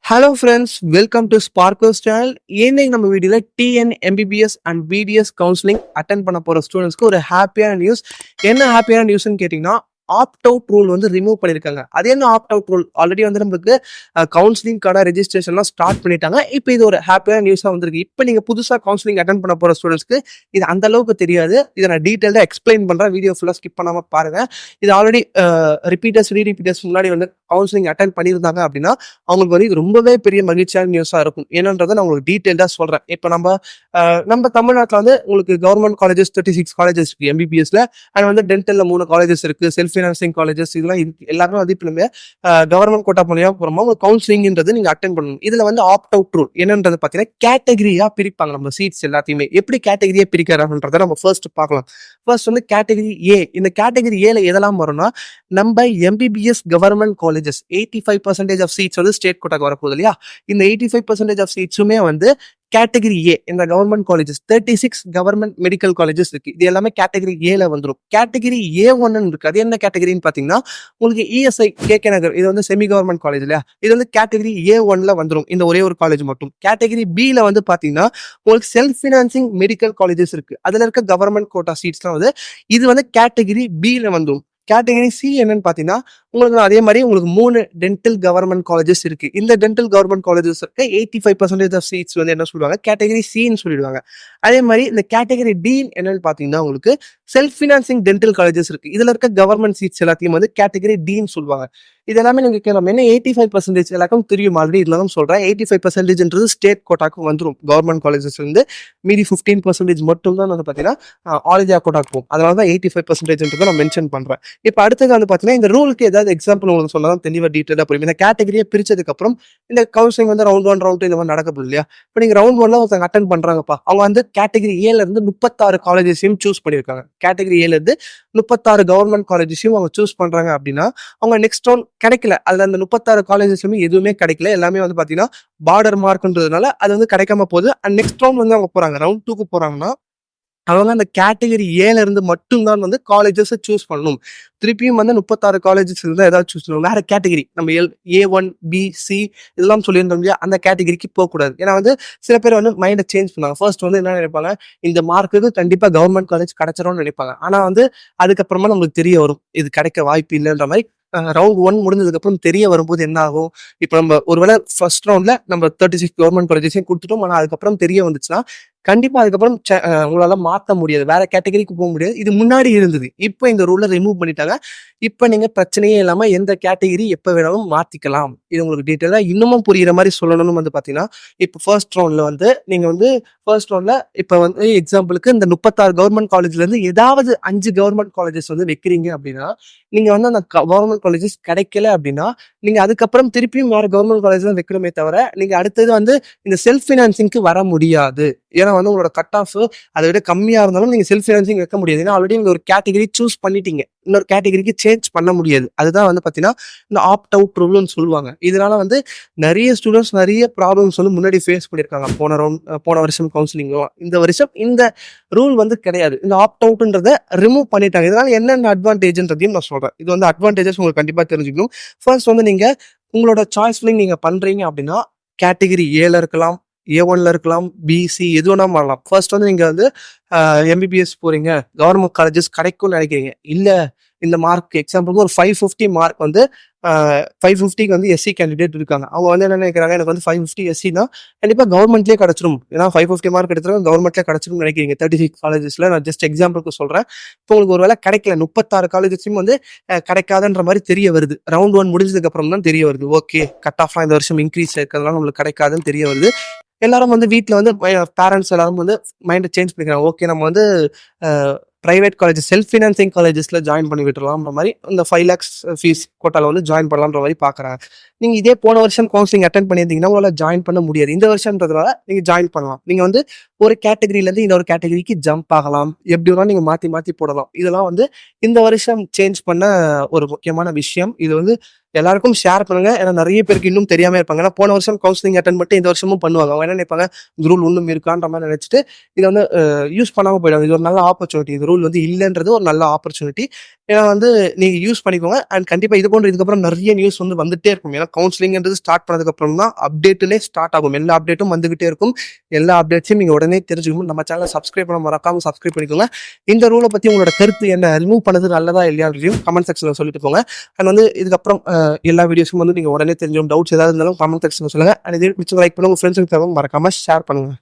Hello friends, welcome to Sparkles channel. இன்னைக்கு நம்ம வீடியோவில் TN MBBS and BDS counselling attend பண்ண போகிற ஸ்டூடெண்ட்ஸ்க்கு ஒரு ஹாப்பியான நியூஸ். என்ன ஹாப்பியான நியூஸ்ன்னு கேட்டிங்கன்னா, ஆப்ட் அவுட் ரூல் வந்து ரிமூவ் பண்ணியிருக்காங்க. அது என்ன ஆப்ட் அவுட் ரூல்? ஆல்ரெடி வந்து நமக்கு கவுன்சிலிங்கான ரெஜிஸ்ட்ரேஷன்லாம் ஸ்டார்ட் பண்ணிட்டாங்க. இப்போ இது ஒரு ஹாப்பியான நியூஸாக வந்திருக்கு. இப்போ நீங்கள் புதுசாக கவுன்சிலிங் அட்டன் பண்ண போகிற ஸ்டூடெண்ட்ஸ்க்கு இது அந்த அளவுக்கு தெரியாது. இதை நான் டீட்டெயிலாக எக்ஸ்பிளைன் பண்ணுறேன். வீடியோ ஃபுல்லாக ஸ்கிப் பண்ணாமல் பாருங்கள். இது ஆல்ரெடி ரீரிப்பீட்டர்ஸ் முன்னாடி வந்து கவுன்சிலிங் அட்டன் பண்ணியிருந்தாங்க அப்படின்னா அவங்களுக்கு வந்து இது ரொம்பவே பெரிய மகிழ்ச்சியான நியூஸாக இருக்கும். என்னன்றதை நான் உங்களுக்கு டீட்டெயிலாக சொல்கிறேன். இப்போ நம்ம தமிழ்நாட்டில் வந்து உங்களுக்கு கவர்மெண்ட் காலேஜஸ் 36 காலேஜஸ் இருக்குது எம்பிபிஎஸ்ல. அண்ட் வந்து டென்டலில் 3 காலேஜஸ் இருக்குது, செல்ஃப் ஃபினான்சிங் காலேஜஸ் இதெல்லாம் இருக்கு. எல்லாருமே வந்து இப்போ நம்ம கவர்மெண்ட் கோட்டா மூலியமாக போகிறோமா உங்களுக்கு கவுன்சிலிங்ன்றது நீங்கள் அட்டன் பண்ணணும். இதில் வந்து ஆப்ட் அவுட் ரூல் என்னன்றது பார்த்தீங்கன்னா கேட்டகரியாக பிரிப்பாங்க. நம்ம சீட்ஸ் எல்லாத்தையுமே எப்படி கேட்டகரியாக பிரிக்கிறாங்கன்றதை நம்ம ஃபர்ஸ்ட் பார்க்கலாம். ஃபர்ஸ்ட் வந்து கேட்டகரி ஏ. இந்த கேட்டகரி ஏல எதெல்லாம் வரும்னா, நம்ம MBBS government colleges 85% of seats வந்து ஸ்டேட் கோட்டாக்கு வரப்போகுது இல்லையா? இந்த 85% ஆஃப் சீட்ஸுமே வந்து கேட்டகரி ஏ. இந்த government colleges 36 government medical colleges இருக்கு. இது எல்லாமே கேட்டகரி ஏல வந்துடும். கேட்டகரி A1 இருக்கு. அது என்ன கேட்டகரின்னு பாத்தீங்கன்னா, உங்களுக்கு இஎஸ்ஐ கேகே நகர், இது வந்து செமி கவர்மெண்ட் காலேஜ் இல்லையா? இது வந்து கேட்டகரி A1ல வந்துடும். இந்த ஒரே ஒரு காலேஜ் மட்டும். கேட்டகரி பில வந்து பாத்தீங்கன்னா உங்களுக்கு செல்ஃப் பினான்சிங் மெடிக்கல் காலேஜஸ் இருக்கு. அதுல இருக்க கவர்மெண்ட் கோட்டா சீட்ஸ்லாம் வந்து இது வந்து கேட்டகரி பில வந்துடும். கேட்டகரி சி என்னன்னு பாத்தீங்கன்னா, உங்களுக்கு அதே மாதிரி உங்களுக்கு 3 டென்டல் கவர்மெண்ட் காலேஜஸ் இருக்கு. இந்த டென்டல் கவர்மெண்ட் காலேஜஸ் இருக்க 85% ஆஃப் சீட்ஸ் வந்து என்ன சொல்லுவாங்க, கேட்டகரி சின்னு சொல்லிடுவாங்க. அதே மாதிரி இந்த கேட்டகரி டி என்னன்னு பாத்தீங்கன்னா, உங்களுக்கு செல்ஃப் பினான்சிங் டென்டல் காலேஜஸ் இருக்கு. இதுல இருக்க கவர்மெண்ட் சீட்ஸ் எல்லாத்தையும் வந்து கேட்டகரி டின்னு சொல்லுவாங்க. இது எல்லாமே நீங்க கேட்கலாம், என்ன 85% எல்லாருக்கும் தெரியும், ஆல்ரெடி இதெல்லாம் சொல்றேன். 85%ன்றது ஸ்டேட் கோட்டாக்கு வந்துடும் கவர்மெண்ட் காலேஜஸ் இருந்து. மீதி 15% மட்டும் தான் வந்து பாத்தீங்கன்னா ஆல் இந்தியா கோட்டாக்கு போகும். அதனால தான் 85%ன்றதை நான் மென்ஷன் பண்றேன். இப்போ அடுத்தது வந்து பாத்தீங்கன்னா, இந்த ரூலுக்கு ஏதாவது எக்ஸாம்பிள் உங்களுக்கு சொன்னதான் தெளிவாக டீட்டெயிலாக புரியும். இந்த கேட்டகரியை பிரிச்சதுக்கு அப்புறம் இந்த கவுன்சிலிங் வந்து ரவுண்ட் 1 ரவுண்ட் 2 இந்த மாதிரி நடக்குது இல்லையா? இப்போ நீங்க ரவுண்ட் 1ல ஒருத்தங்க அட்டன் பண்றாங்கப்பா, அவங்க வந்து கேட்டகரி ஏல இருந்து 36 காலேஜஸையும் சூஸ் பண்ணியிருக்காங்க. கேட்டகரி ஏல இருந்து 36 கவர்மெண்ட் காலேஜஸையும் அவங்க சூஸ் பண்றாங்க அப்படின்னா, அவங்க நெக்ஸ்ட் ரவுண்ட் கிடைக்கல. அதுல அந்த 36 காலேஜஸ்லுமே எதுவுமே கிடைக்கல. எல்லாமே வந்து பாத்தீங்கன்னா பார்டர் மார்க்ன்றதுனால அது வந்து கிடைக்காம போகுது. அண்ட் நெக்ஸ்ட் ரவுண்ட் வந்து அவங்க போறாங்க, ரவுண்ட் 2க்கு போறாங்கன்னா அவங்க அந்த கேட்டகரி ஏல இருந்து மட்டும்தான் வந்து காலேஜஸ் சூஸ் பண்ணணும். திருப்பியும் வந்து 36 காலேஜஸ் இருந்தால் ஏதாவது சூஸ் பண்ணணும். வேற கேட்டகரி நம்ம A1 B C இதெல்லாம் சொல்லியிருந்தோம் இல்லையா, அந்த கேட்டகரிக்கு போகக்கூடாது. ஏன்னா வந்து சில பேர் வந்து மைண்டை சேஞ்ச் பண்ணாங்க. ஃபர்ஸ்ட் வந்து என்ன நினைப்பாங்க, இந்த மார்க்குக்கு கண்டிப்பா கவர்மெண்ட் காலேஜ் கிடைச்சிரும்னு நினைப்பாங்க. ஆனா வந்து அதுக்கப்புறமா நம்மளுக்கு தெரிய வரும் இது கிடைக்க வாய்ப்பு இல்லைன்ற மாதிரி. ரவுண்ட் 1 முடிஞ்சதுக்கு அப்புறம் தெரிய வரும்போது என்ன ஆகும், இப்போ நம்ம ஒருவேளை ஃபர்ஸ்ட் ரவுண்ட்ல நம்ம 36 கவர்மெண்ட் காலேஜஸையும் கொடுத்துட்டோம். ஆனால் அதுக்கப்புறம் தெரிய வந்துச்சுன்னா கண்டிப்பா அதுக்கப்புறம் உங்களால மாற்ற முடியாது, வேற கேட்டகரிக்கு போக முடியாது. இது முன்னாடி இருந்தது, இப்போ இந்த ரூலை ரிமூவ் பண்ணிட்டாங்க. இப்போ நீங்க பிரச்சனையே இல்லாம எந்த கேட்டகரி எப்போ வேணாலும் மாத்திக்கலாம். இது உங்களுக்கு டீட்டெயிலா இன்னமும் புரியுற மாதிரி சொல்லணும்னு வந்து பாத்தீங்கன்னா, இப்போ ஃபர்ஸ்ட் ரவுண்ட்ல வந்து நீங்க வந்து ஃபர்ஸ்ட் ரவுண்ட்ல இப்போ வந்து எக்ஸாம்பிளுக்கு இந்த 36 கவர்மெண்ட் காலேஜ்ல இருந்து ஏதாவது 5 கவர்மெண்ட் காலேஜஸ் வந்து வைக்கிறீங்க அப்படின்னா, நீங்க வந்து அந்த கவர்மெண்ட் காலேஜஸ் கிடைக்கல அப்படின்னா நீங்க அதுக்கப்புறம் திருப்பியும் வேற கவர்மெண்ட் காலேஜ் தான் வைக்கணுமே தவிர நீங்க அடுத்தது வந்து இந்த செல்ஃப் ஃபினான்சிங்க்கு வர முடியாது. ஏன்னா வந்து உங்களோட கட் ஆஃப் அதை விட கம்மியா இருந்தாலும் நீங்க செல்ஃப் ஃபினான்சிங் வைக்க முடியாது. ஏன்னா ஆல்ரெடி நீங்க ஒரு கேட்டகரி சூஸ் பண்ணிட்டீங்க, இன்னொரு கேட்டகரிக்கு சேஞ்ச் பண்ண முடியாது. அதுதான் வந்து பாத்தீங்கன்னா இந்த ஆப்ட் அவுட் ரூல்னு சொல்லுவாங்க. இதனால வந்து நிறைய ஸ்டூடெண்ட்ஸ் நிறைய ப்ராப்ளம்ஸ் வந்து முன்னாடி ஃபேஸ் பண்ணியிருக்காங்க. போன வருஷம் கவுன்சிலிங்கோ இந்த வருஷம் இந்த ரூல் வந்து கிடையாது. இந்த ஆப்ட் அவுட்ன்றத ரிமூவ் பண்ணிட்டாங்க. இதனால என்னென்ன அட்வான்டேஜ்ன்றதையும் நான் சொல்றேன். இது வந்து அட்வான்டேஜஸ் உங்களுக்கு கண்டிப்பா தெரிஞ்சுக்கணும். ஃபர்ஸ்ட் வந்து நீங்க உங்களோட சாய்ஸ் நீங்க பண்றீங்க அப்படின்னா கேட்டகரி ஏல இருக்கலாம், A1ல இருக்கலாம், BC எது வேணா மாறலாம். ஃபர்ஸ்ட் வந்து நீங்க வந்து எம்பிபிஎஸ் போறீங்க, கவர்மெண்ட் காலேஜஸ் கிடைக்கும்னு நினைக்கிறீங்க. இல்ல இந்த மார்க் எக்ஸாம்பிளுக்கு ஒரு 550 மார்க் வந்து 550க்கு வந்து எஸ்சி கேண்டிடேட் இருக்காங்க. அவங்க வந்து என்ன நினைக்கிறாங்க, எனக்கு வந்து 550 எஸ்சி தான் கண்டிப்பா கவர்மெண்ட்லேயே கிடைச்சிரும். ஏன்னா 550 மார்க் எடுத்துருக்காங்க, கவர்மெண்ட்லேயே கிடைச்சிரும் நினைக்கிறீங்க 36 காலேஜஸ்ல. நான் ஜஸ்ட் எக்ஸாம்பிளுக்கு சொல்றேன். இப்போ உங்களுக்கு ஒரு வேலை கிடைக்கல, 36 காலேஜஸையும் வந்து கிடைக்காதுன்ற மாதிரி தெரிய வருது. ரவுண்ட் 1 முடிஞ்சதுக்கு அப்புறம் தான் தெரிய வருது, ஓகே கட் ஆஃப்லாம் இந்த வருஷம் இன்க்ரீஸ் இருக்கிறதுனால நம்மளுக்கு கிடைக்காதுன்னு தெரிய வருது. எல்லாரும் வந்து வீட்டில் வந்து பேரண்ட்ஸ் எல்லாரும் வந்து மைண்டை சேஞ்ச் பண்ணிக்கிறாங்க. ஓகே நம்ம வந்து பிரைவேட் காலேஜ் செல்ஃப் ஃபினான்சிங் காலேஜஸ்ல ஜாயின் பண்ணி விட்டுறலாம்ன்ற மாதிரி இந்த 5 lakhs ஃபீஸ் கோட்டால வந்து ஜாயின் பண்ணலாம்ன்ற மாதிரி பாக்குறாங்க. நீங்க இதே போன வருஷம் கவுன்சிலிங் அட்டன் பண்ணியிருந்தீங்கன்னா உங்களால ஜாயின் பண்ண முடியாது. இந்த வருஷம்ன்றதுனால நீங்க ஜாயின் பண்ணலாம். நீங்க வந்து ஒரு கேட்டகரியில இருந்து இன்னொரு கேட்டகரிக்கு ஜம்ப் ஆகலாம். எப்படி வேணாலும் நீங்க மாத்தி மாத்தி போடலாம். இதெல்லாம் வந்து இந்த வருஷம் சேஞ்ச் பண்ண ஒரு முக்கியமான விஷயம். இது வந்து எல்லாருக்கும் ஷேர் பண்ணுங்க. ஏன்னா நிறைய பேருக்கு இன்னும் தெரியாம இருப்பாங்க. ஏன்னா போன வருஷம் கவுன்சிலிங் அட்டெண்ட் பண்ணிட்டு இந்த வருஷமும் பண்ணுவாங்க. அவங்க என்ன நினைப்பாங்க, இந்த ரூல் இன்னும் இருக்கான்ற மாதிரி நினைச்சிட்டு இதை வந்து யூஸ் பண்ணாம போயிடுவாங்க. இது ஒரு நல்ல ஆப்பர்ச்சுனிட்டி. இந்த ரூல் வந்து இல்லைன்றது ஒரு நல்ல ஆப்பர்ச்சுனிட்டி. ஏன்னா வந்து நீங்க யூஸ் பண்ணிக்கோங்க. அண்ட் கண்டிப்பா இது போன்ற இதுக்கப்புறம் நிறைய நியூஸ் வந்து வந்துட்டே இருக்கும். ஏன்னா கவுன்சிலிங்ன்றது ஸ்டார்ட் பண்ணதுக்கு அப்புறம் தான் அப்டேட்டுனே ஸ்டார்ட் ஆகும். எல்லா அப்டேட்டும் வந்துகிட்டே இருக்கும். எல்லா அப்டேட்ஸையும் நீங்க உடனே தெரிஞ்சுக்கணும். நம்ம சேனலை சப்ஸ்கிரைப் பண்ண மறக்காம சப்ஸ்கிரைப் பண்ணிக்கோங்க. இந்த ரூலை பத்தி உங்களோட கருத்து என்ன, ரிமூவ் பண்ணது நல்லதா இல்லையான்றதையும் கமெண்ட் செக்ஷன்ல சொல்லிட்டு போங்க. அண்ட் வந்து இதுக்கப்புறம் எல்லா வீடியோஸும் வந்து நீங்க உடனே தெரிஞ்சும் டவுட்ஸ் ஏதாவது இருந்தாலும் கமெண்ட் செக்ஷன்ல சொல்லுங்க. அண்ட் இதே பிடிச்ச லைக் பண்ணுங்க, உங்க ஃப்ரெண்ட்ஸுக்கு மறக்காம ஷேர் பண்ணுங்க.